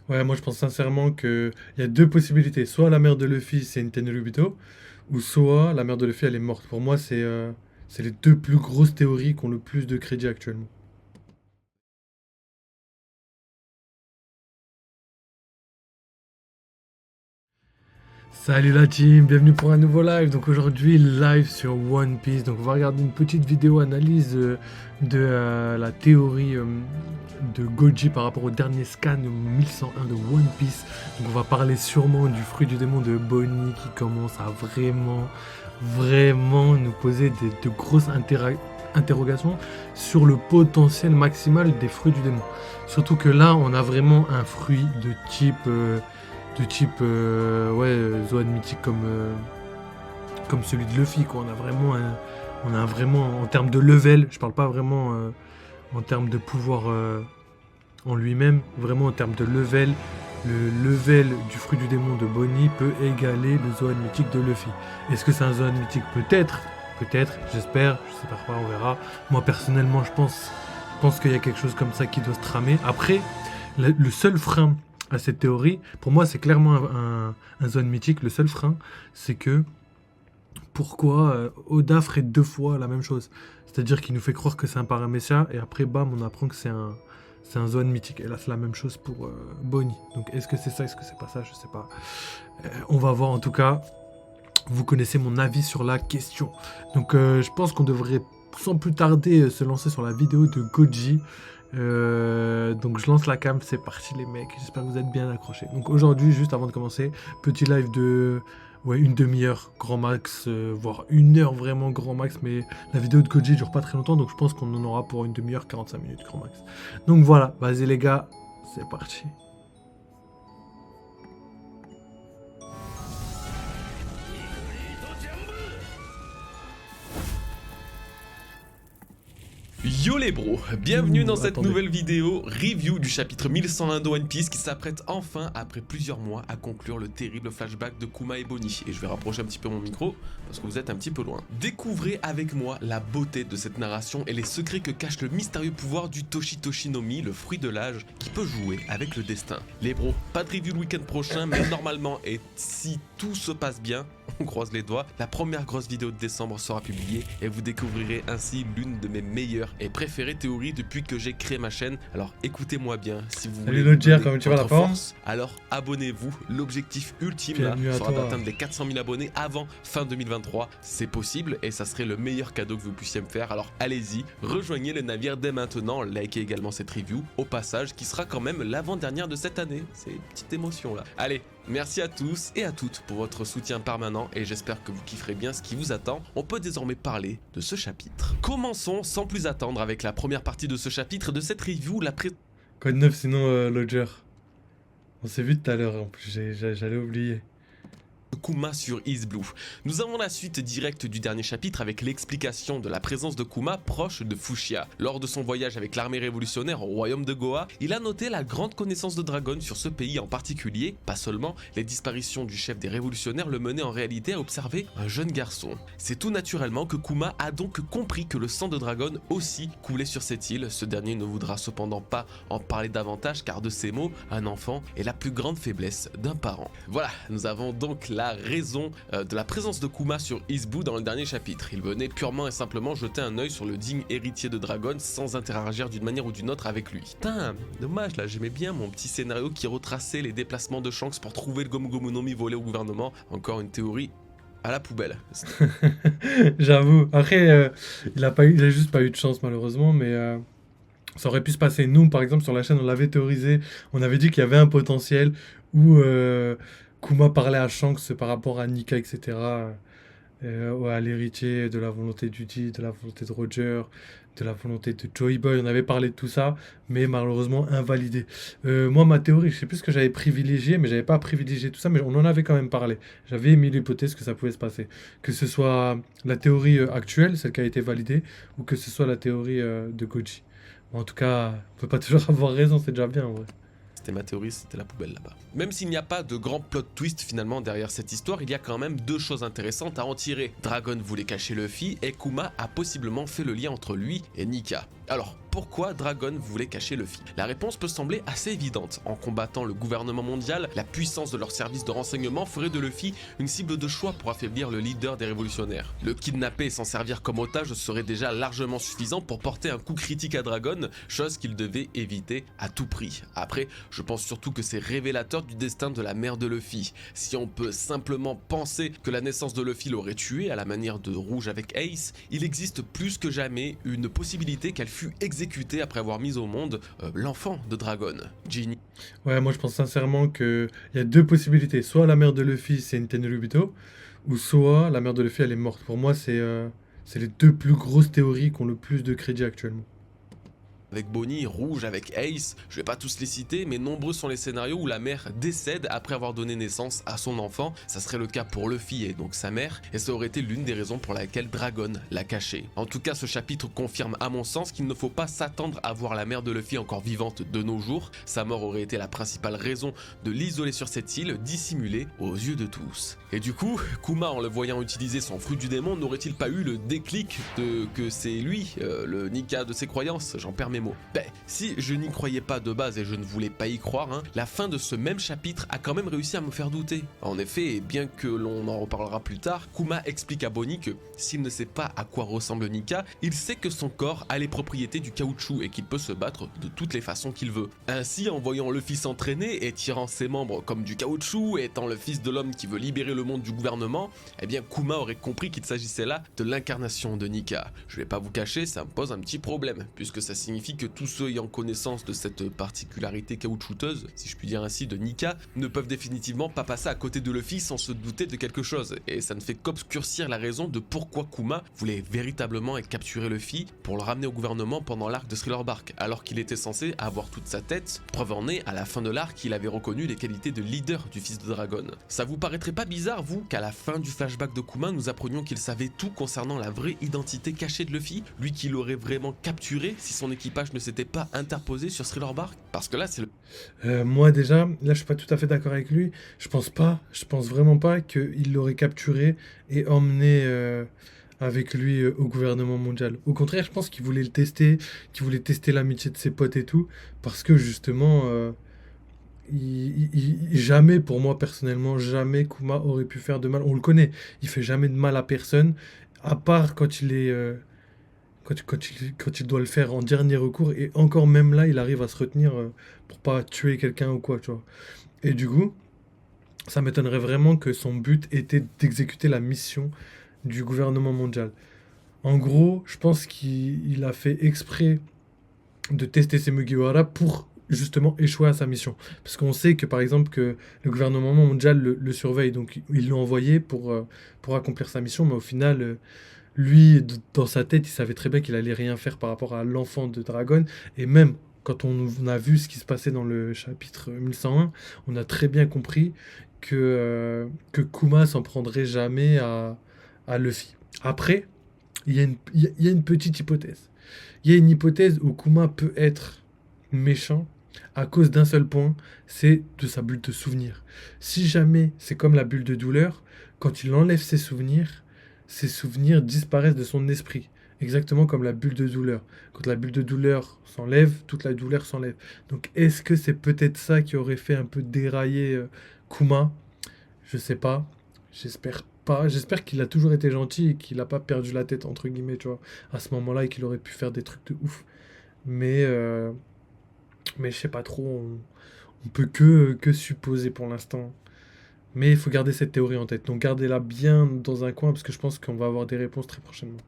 Ouais, moi je pense sincèrement que il y a deux possibilités. Soit la mère de Luffy c'est une Tenryubito, ou soit la mère de Luffy elle est morte. Pour moi c'est les deux plus grosses théories qui ont le plus de crédit actuellement. Salut la team, bienvenue pour un nouveau live. Donc aujourd'hui live sur One Piece. Donc on va regarder une petite vidéo analyse de la théorie de Goji par rapport au dernier scan 1101 de One Piece. Donc on va parler sûrement du fruit du démon de Bonnie qui commence à vraiment nous poser de grosses interrogations sur le potentiel maximal des fruits du démon. Surtout que là on a vraiment un fruit de type Zoan mythique comme celui de Luffy quoi. On a vraiment en termes de level, je parle pas vraiment en termes de pouvoir en lui-même, vraiment en termes de level, le level du fruit du démon de Bonnie peut égaler le Zoan mythique de Luffy. Est-ce que c'est un Zoan mythique? Peut-être, j'espère, je sais pas, on verra. Moi personnellement je pense qu'il y a quelque chose comme ça qui doit se tramer. Après, le seul frein à cette théorie, pour moi c'est clairement un Zoan mythique. Le seul frein, c'est que pourquoi Oda ferait deux fois la même chose? C'est-à-dire qu'il nous fait croire que c'est un paramécia et après bam on apprend que c'est un Zoan mythique. Et là c'est la même chose pour Bonnie. Donc est-ce que c'est ça, est-ce que c'est pas ça, je sais pas. On va voir en tout cas. Vous connaissez mon avis sur la question. Donc je pense qu'on devrait sans plus tarder se lancer sur la vidéo de Goji. Donc je lance la cam, c'est parti les mecs, j'espère que vous êtes bien accrochés. Donc aujourd'hui, juste avant de commencer, petit live de une demi-heure grand max, voire une heure vraiment grand max, mais la vidéo de Goji dure pas très longtemps, donc je pense qu'on en aura pour une demi-heure, 45 minutes grand max. Donc voilà, vas-y les gars, c'est parti. Yo les bros, bienvenue dans cette Attendez. nouvelle vidéo review du chapitre 1101 de One Piece qui s'apprête enfin, après plusieurs mois, à conclure le terrible flashback de Kuma et Bonnie. Et je vais rapprocher un petit peu mon micro parce que vous êtes un petit peu loin. Découvrez avec moi la beauté de cette narration et les secrets que cache le mystérieux pouvoir du Toshi no Mi, le fruit de l'âge, qui peut jouer avec le destin. Les bros, pas de review le week-end prochain, mais normalement, et si tout se passe bien, on croise les doigts, la première grosse vidéo de décembre sera publiée et vous découvrirez ainsi l'une de mes meilleures et préférées théories depuis que j'ai créé ma chaîne. Alors écoutez-moi bien, si vous voulez Salut Lodger, donner comment tu vas la votre forme? force, alors abonnez-vous. L'objectif ultime là Bienvenue à sera toi. d'atteindre les 400 000 abonnés avant fin 2023. C'est possible et ça serait le meilleur cadeau que vous puissiez me faire. Alors allez-y, rejoignez le navire dès maintenant, likez également cette review au passage qui sera quand même l'avant-dernière de cette année. C'est une petite émotion là. Allez, merci à tous et à toutes pour votre soutien permanent et j'espère que vous kifferez bien ce qui vous attend. On peut désormais parler de ce chapitre. Commençons sans plus attendre avec la première partie de ce chapitre de cette review, Code 9 sinon Lodger. On s'est vu tout à l'heure en plus, j'allais oublier. Kuma sur East Blue. Nous avons la suite directe du dernier chapitre avec l'explication de la présence de Kuma proche de Fushia. Lors de son voyage avec l'armée révolutionnaire au royaume de Goa, il a noté la grande connaissance de Dragon sur ce pays en particulier. Pas seulement, les disparitions du chef des révolutionnaires le menaient en réalité à observer un jeune garçon. C'est tout naturellement que Kuma a donc compris que le sang de Dragon aussi coulait sur cette île. Ce dernier ne voudra cependant pas en parler davantage car de ses mots, un enfant est la plus grande faiblesse d'un parent. Voilà, nous avons donc la raison de la présence de Kuma sur East Blue dans le dernier chapitre. Il venait purement et simplement jeter un œil sur le digne héritier de Dragon sans interagir d'une manière ou d'une autre avec lui. Putain, dommage là, j'aimais bien mon petit scénario qui retraçait les déplacements de Shanks pour trouver le Gomu Gomu no Mi volé au gouvernement. Encore une théorie à la poubelle. J'avoue. Après, il a juste pas eu de chance malheureusement, mais ça aurait pu se passer. Nous, par exemple, sur la chaîne, on l'avait théorisé. On avait dit qu'il y avait un potentiel où Kuma parlait à Shanks par rapport à Nika, etc. Ouais, à l'héritier, de la volonté d'Udi, de la volonté de Roger, de la volonté de Joey Boy. On avait parlé de tout ça, mais malheureusement invalidé. Moi, ma théorie, je sais plus ce que j'avais privilégié, mais j'avais pas privilégié tout ça, mais on en avait quand même parlé. J'avais émis l'hypothèse que ça pouvait se passer. Que ce soit la théorie actuelle, celle qui a été validée, ou que ce soit la théorie de Goji. Bon, en tout cas, on peut pas toujours avoir raison, c'est déjà bien en vrai. C'était ma théorie, c'était la poubelle là-bas. Même s'il n'y a pas de grand plot twist finalement derrière cette histoire, il y a quand même deux choses intéressantes à en tirer. Dragon voulait cacher Luffy et Kuma a possiblement fait le lien entre lui et Nika. Alors, pourquoi Dragon voulait cacher Luffy. La réponse peut sembler assez évidente. En combattant le gouvernement mondial, la puissance de leur service de renseignement ferait de Luffy une cible de choix pour affaiblir le leader des révolutionnaires. Le kidnapper et s'en servir comme otage serait déjà largement suffisant pour porter un coup critique à Dragon, chose qu'il devait éviter à tout prix. Après, je pense surtout que c'est révélateur du destin de la mère de Luffy. Si on peut simplement penser que la naissance de Luffy l'aurait tué à la manière de Rouge avec Ace, il existe plus que jamais une possibilité qu'elle fût exécutée après avoir mis au monde l'enfant de Dragon, Ginny. Ouais, moi je pense sincèrement qu'il y a deux possibilités. Soit la mère de Luffy c'est une Tenryubito, ou soit la mère de Luffy elle est morte. Pour moi c'est les deux plus grosses théories qui ont le plus de crédit actuellement. Avec Bonnie, Rouge, avec Ace, je vais pas tous les citer, mais nombreux sont les scénarios où la mère décède après avoir donné naissance à son enfant. Ça serait le cas pour Luffy et donc sa mère, et ça aurait été l'une des raisons pour laquelle Dragon l'a caché. En tout cas, ce chapitre confirme à mon sens qu'il ne faut pas s'attendre à voir la mère de Luffy encore vivante de nos jours. Sa mort aurait été la principale raison de l'isoler sur cette île, dissimulée aux yeux de tous. Et du coup, Kuma, en le voyant utiliser son fruit du démon, n'aurait-il pas eu le déclic que c'est lui, le Nika de ses croyances? J'en perds mes mots. Ben, si je n'y croyais pas de base et je ne voulais pas y croire, la fin de ce même chapitre a quand même réussi à me faire douter. En effet, et bien que l'on en reparlera plus tard, Kuma explique à Bonnie que s'il ne sait pas à quoi ressemble Nika, il sait que son corps a les propriétés du caoutchouc et qu'il peut se battre de toutes les façons qu'il veut. Ainsi, en voyant Luffy s'entraîner et tirant ses membres comme du caoutchouc, et étant le fils de l'homme qui veut libérer le monde du gouvernement, eh bien Kuma aurait compris qu'il s'agissait là de l'incarnation de Nika. Je vais pas vous cacher, ça me pose un petit problème, puisque ça signifie que tous ceux ayant connaissance de cette particularité caoutchouteuse, si je puis dire ainsi, de Nika, ne peuvent définitivement pas passer à côté de Luffy sans se douter de quelque chose, et ça ne fait qu'obscurcir la raison de pourquoi Kuma voulait véritablement capturer Luffy pour le ramener au gouvernement pendant l'arc de Thriller Bark, alors qu'il était censé avoir toute sa tête. Preuve en est, à la fin de l'arc, il avait reconnu les qualités de leader du fils de Dragon. Ça vous paraîtrait pas bizarre, vous, qu'à la fin du flashback de Kuma, nous apprenions qu'il savait tout concernant la vraie identité cachée de Luffy, lui qui l'aurait vraiment capturé si son équipage ne s'était pas interposé sur Thriller Bark? Parce que là, c'est le... Moi déjà, là je suis pas tout à fait d'accord avec lui. Je pense vraiment pas qu'il l'aurait capturé et emmené avec lui au gouvernement mondial. Au contraire, je pense qu'il voulait le tester, qu'il voulait tester l'amitié de ses potes et tout, parce que justement, jamais, pour moi personnellement, jamais Kuma aurait pu faire de mal. On le connaît, il fait jamais de mal à personne, à part quand il est... quand il doit le faire en dernier recours, et encore même là, il arrive à se retenir pour pas tuer quelqu'un ou quoi, tu vois. Et du coup, ça m'étonnerait vraiment que son but était d'exécuter la mission du gouvernement mondial. En gros, je pense qu'il a fait exprès de tester ses Mugiwara pour justement échouer à sa mission. Parce qu'on sait que par exemple que le gouvernement mondial le surveille, donc ils l'ont envoyé pour accomplir sa mission, mais au final... lui, dans sa tête, il savait très bien qu'il allait rien faire par rapport à l'enfant de Dragon. Et même quand on a vu ce qui se passait dans le chapitre 1101, on a très bien compris que Kuma s'en prendrait jamais à Luffy. Après, il y a une petite hypothèse. Il y a une hypothèse où Kuma peut être méchant à cause d'un seul point, c'est de sa bulle de souvenir. Si jamais c'est comme la bulle de douleur, quand il enlève ses souvenirs disparaissent de son esprit. Exactement comme la bulle de douleur. Quand la bulle de douleur s'enlève, toute la douleur s'enlève. Donc est-ce que c'est peut-être ça qui aurait fait un peu dérailler Kuma? Je sais pas. J'espère pas. J'espère qu'il a toujours été gentil et qu'il a pas perdu la tête, entre guillemets, tu vois, à ce moment-là, et qu'il aurait pu faire des trucs de ouf. Mais je sais pas trop. On peut que supposer pour l'instant. Mais il faut garder cette théorie en tête. Donc gardez-la bien dans un coin parce que je pense qu'on va avoir des réponses très prochainement.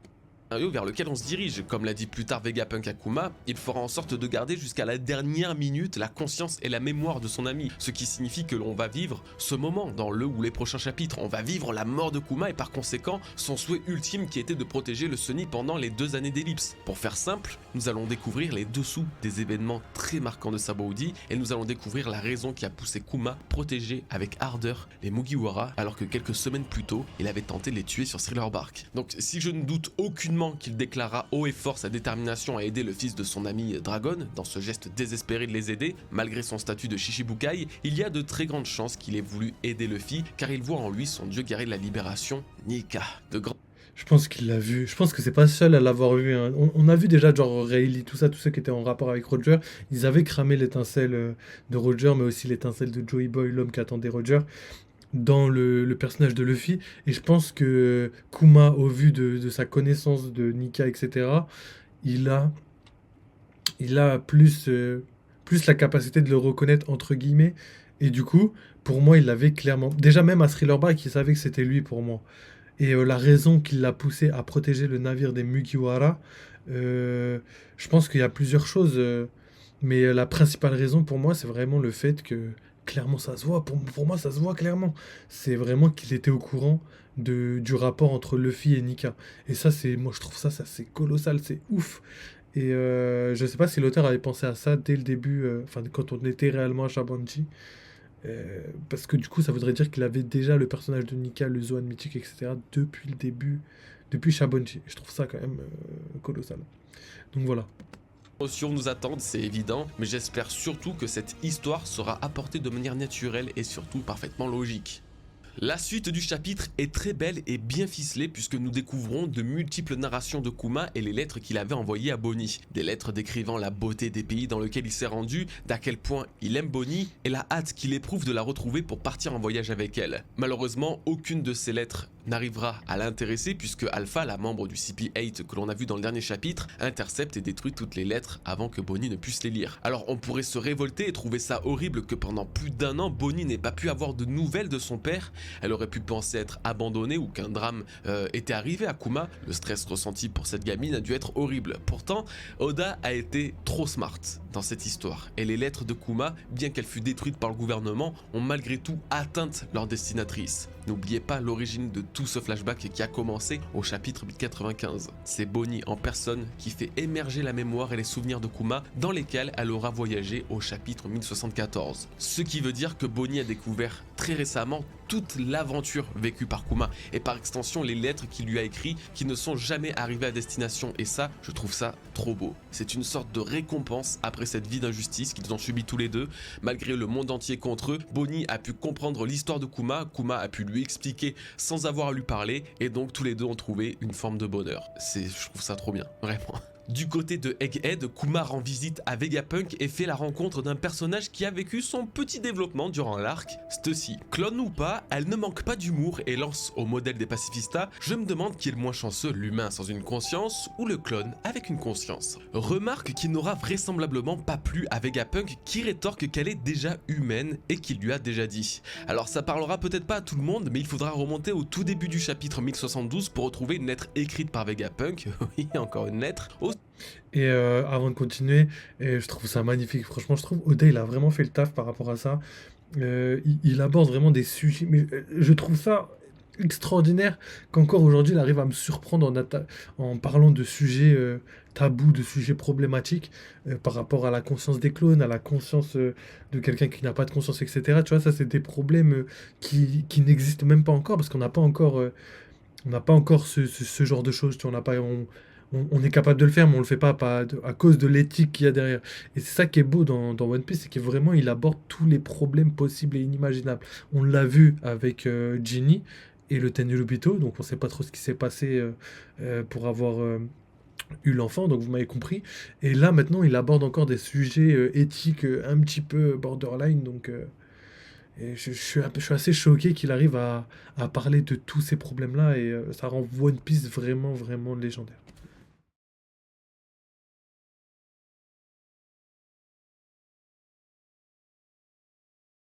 Vers lequel on se dirige, comme l'a dit plus tard Vegapunk à Kuma, il fera en sorte de garder jusqu'à la dernière minute la conscience et la mémoire de son ami, ce qui signifie que l'on va vivre ce moment dans le ou les prochains chapitres. On va vivre la mort de Kuma et par conséquent son souhait ultime qui était de protéger le Sunny pendant les 2 années d'ellipse. Pour faire simple, nous allons découvrir les dessous des événements très marquants de Sabaody et nous allons découvrir la raison qui a poussé Kuma protéger avec ardeur les Mugiwara alors que quelques semaines plus tôt il avait tenté de les tuer sur Thriller Bark. Donc si je ne doute aucunement qu'il déclara haut et fort sa détermination à aider le fils de son ami Dragon, dans ce geste désespéré de les aider, malgré son statut de Shichibukai, il y a de très grandes chances qu'il ait voulu aider Luffy, car il voit en lui son dieu guerrier de la libération, Nika. Je pense qu'il l'a vu. Je pense que c'est pas seul à l'avoir vu, hein. On a vu déjà, genre, Rayleigh, tout ça, tous ceux qui étaient en rapport avec Roger. Ils avaient cramé l'étincelle de Roger, mais aussi l'étincelle de Joey Boy, l'homme qui attendait Roger, dans le personnage de Luffy. Et je pense que Kuma, au vu de sa connaissance de Nika, etc., il a, il a plus la capacité de le reconnaître, entre guillemets. Et du coup, pour moi, il l'avait clairement. Déjà, même à Thriller Bark, il savait que c'était lui pour moi. Et la raison qui l'a poussé à protéger le navire des Mugiwara, euh, je pense qu'il y a plusieurs choses. Mais la principale raison pour moi, c'est vraiment le fait que, clairement, ça se voit. Pour moi, ça se voit clairement. C'est vraiment qu'il était au courant du rapport entre Luffy et Nika. Et ça, moi, je trouve ça c'est colossal, c'est ouf. Et je sais pas si l'auteur avait pensé à ça dès le début, enfin, quand on était réellement à Shabanji. Parce que du coup, ça voudrait dire qu'il avait déjà le personnage de Nika, le Zoan mythique, etc. depuis le début, depuis Shabonji. Je trouve ça quand même colossal. Donc voilà. Émotions nous attendent, c'est évident, mais j'espère surtout que cette histoire sera apportée de manière naturelle et surtout parfaitement logique. La suite du chapitre est très belle et bien ficelée puisque nous découvrons de multiples narrations de Kuma et les lettres qu'il avait envoyées à Bonnie. Des lettres décrivant la beauté des pays dans lesquels il s'est rendu, d'à quel point il aime Bonnie et la hâte qu'il éprouve de la retrouver pour partir en voyage avec elle. Malheureusement, aucune de ces lettres n'arrivera à l'intéresser puisque Alpha, la membre du CP8 que l'on a vu dans le dernier chapitre, intercepte et détruit toutes les lettres avant que Bonnie ne puisse les lire. Alors on pourrait se révolter et trouver ça horrible que pendant plus d'1 an, Bonnie n'ait pas pu avoir de nouvelles de son père. Elle aurait pu penser être abandonnée ou qu'un drame était arrivé à Kuma. Le stress ressenti pour cette gamine a dû être horrible. Pourtant, Oda a été trop smart dans cette histoire. Et les lettres de Kuma, bien qu'elles fût détruites par le gouvernement, ont malgré tout atteint leur destinatrice. N'oubliez pas l'origine de tout ce flashback qui a commencé au chapitre 1095. C'est Bonnie en personne qui fait émerger la mémoire et les souvenirs de Kuma dans lesquels elle aura voyagé au chapitre 1074. Ce qui veut dire que Bonnie a découvert très récemment toute l'aventure vécue par Kuma et par extension les lettres qu'il lui a écrites qui ne sont jamais arrivées à destination et ça, je trouve ça trop beau. C'est une sorte de récompense après cette vie d'injustice qu'ils ont subi tous les deux. Malgré le monde entier contre eux, Bonnie a pu comprendre l'histoire de Kuma, Kuma a pu lui expliquer sans avoir à lui parler et donc tous les deux ont trouvé une forme de bonheur. Je trouve ça trop bien, vraiment. Du côté de Egghead, Kuma rend visite à Vegapunk et fait la rencontre d'un personnage qui a vécu son petit développement durant l'arc, Stussy. Clone ou pas, elle ne manque pas d'humour et lance au modèle des pacifistas: je me demande qui est le moins chanceux, l'humain sans une conscience ou le clone avec une conscience. Remarque qui n'aura vraisemblablement pas plu à Vegapunk qui rétorque qu'elle est déjà humaine et qu'il lui a déjà dit. Alors ça parlera peut-être pas à tout le monde, mais il faudra remonter au tout début du chapitre 1072 pour retrouver une lettre écrite par Vegapunk, oui encore une lettre, Et avant de continuer, je trouve ça magnifique. Franchement, je trouve Oda, il a vraiment fait le taf par rapport à ça. Il aborde vraiment des sujets. Mais je trouve ça extraordinaire qu'encore aujourd'hui, il arrive à me surprendre en parlant de sujets tabous, de sujets problématiques par rapport à la conscience des clones, à la conscience de quelqu'un qui n'a pas de conscience, etc. Tu vois, ça, c'est des problèmes qui n'existent même pas encore parce qu'on n'a pas encore, on n'a pas encore ce genre de choses. Tu vois, on n'a pas, on est capable de le faire, mais on le fait pas à cause de l'éthique qu'il y a derrière. Et c'est ça qui est beau dans One Piece, c'est que vraiment il aborde tous les problèmes possibles et inimaginables. On l'a vu avec Ginny et le Tenryubito, donc on sait pas trop ce qui s'est passé pour avoir eu l'enfant, donc vous m'avez compris. Et là maintenant il aborde encore des sujets éthiques un petit peu borderline, donc et je suis assez choqué qu'il arrive à parler de tous ces problèmes-là et ça rend One Piece vraiment, vraiment légendaire.